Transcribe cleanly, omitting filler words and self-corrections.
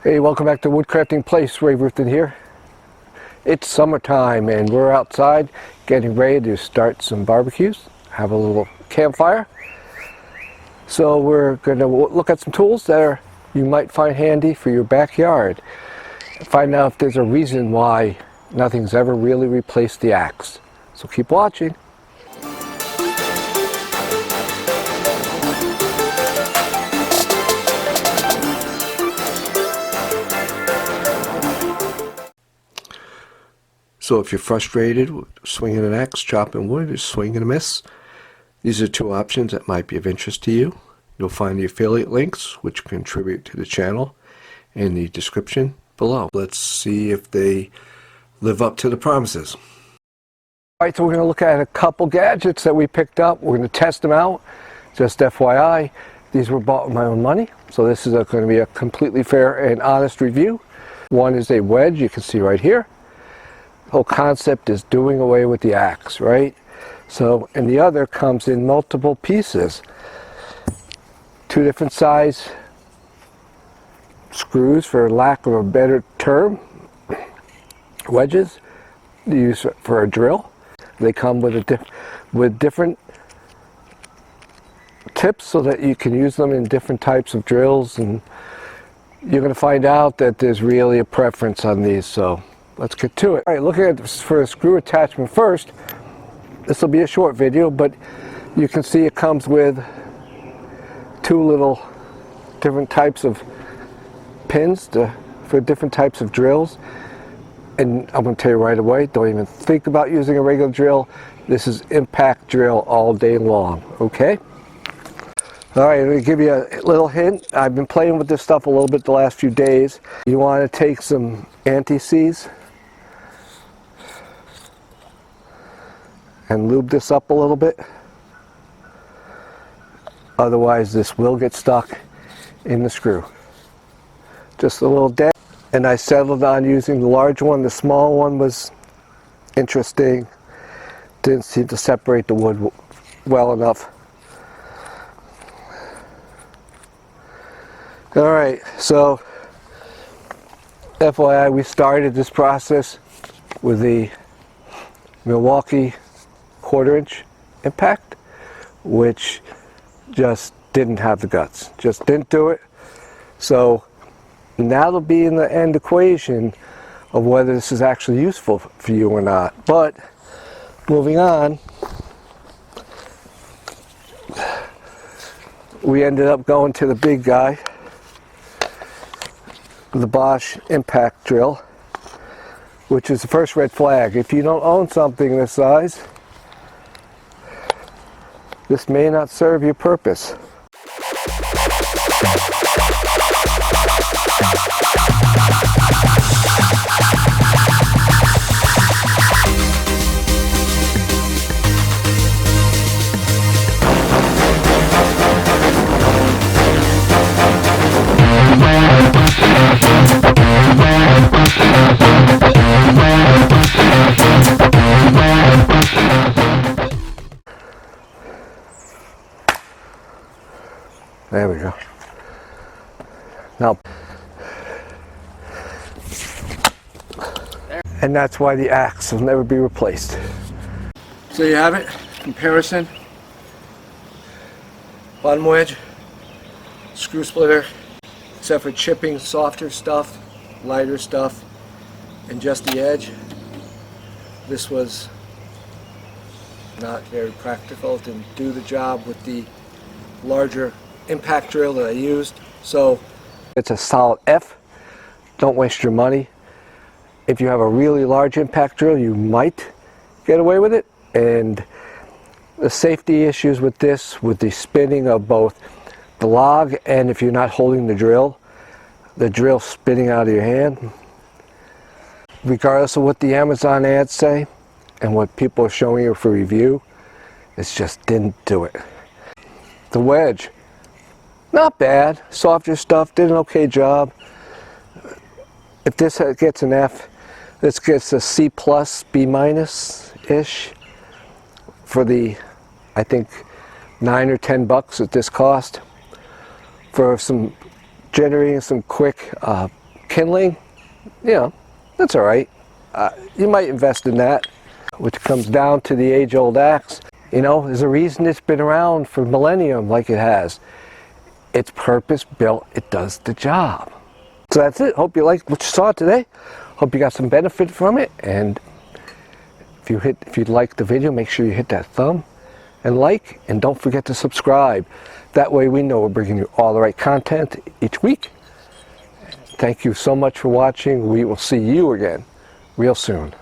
Hey, welcome back to Woodcrafting Place. Ray Ruthven here. It's summertime and we're outside getting ready to start some barbecues, have a little campfire. So we're going to look at some tools that you might find handy for your backyard. Find out if there's a reason why nothing's ever really replaced the axe. So keep watching. So if you're frustrated with swinging an axe, chopping wood, or swinging a miss, these are two options that might be of interest to you. You'll find the affiliate links, which contribute to the channel, in the description below. Let's see if they live up to the promises. Alright, so we're going to look at a couple gadgets that we picked up. We're going to test them out. Just FYI, these were bought with my own money, so this is going to be a completely fair and honest review. One is a wedge, you can see right here. The whole concept is doing away with the axe, right? So, and the other comes in multiple pieces. Two different size screws, for lack of a better term. Wedges, used for a drill. They come with different tips so that you can use them in different types of drills, and you're going to find out that there's really a preference on these. So let's get to it. All right, looking at this for a screw attachment first. This will be a short video, but you can see it comes with two little different types of pins for different types of drills. And I'm going to tell you right away, don't even think about using a regular drill. This is impact drill all day long, okay? All right, I'm going to give you a little hint. I've been playing with this stuff a little bit the last few days. You want to take some anti-seize and lube this up a little bit. Otherwise this will get stuck in the screw. Just a little dab. And I settled on using the large one. The small one was interesting. Didn't seem to separate the wood well enough. Alright, so FYI, we started this process with the Milwaukee 1/4 inch impact, which just didn't have the guts, just didn't do it. So now it'll be in the end equation of whether this is actually useful for you or not. But moving on, we ended up going to the big guy, the Bosch impact drill, which is the first red flag. If you don't own something this size, this may not serve your purpose. There we go. Now, and that's why the axe will never be replaced. So you have it, comparison. Bottom wedge, screw splitter, except for chipping softer stuff, lighter stuff, and just the edge. This was not very practical. It didn't do the job with the larger impact drill that I used. So it's a solid F. Don't waste your money. If you have a really large impact drill, you might get away with it. And the safety issues with this, with the spinning of both the log and if you're not holding the drill spinning out of your hand. Regardless of what the Amazon ads say and what people are showing you for review, it just didn't do it. The wedge, not bad, softer stuff, did an okay job. If this gets an F, this gets a C+, B-ish for the, I think, $9 or $10 that this cost for some generating some quick kindling, you know, that's all right. You might invest in that, which comes down to the age-old axe. You know, there's a reason it's been around for millennium like it has. It's purpose-built. It does the job. So that's it. Hope you liked what you saw today. Hope you got some benefit from it. And if you liked the video, make sure you hit that thumb and like, and don't forget to subscribe. That way we know we're bringing you all the right content each week. Thank you so much for watching. We will see you again real soon.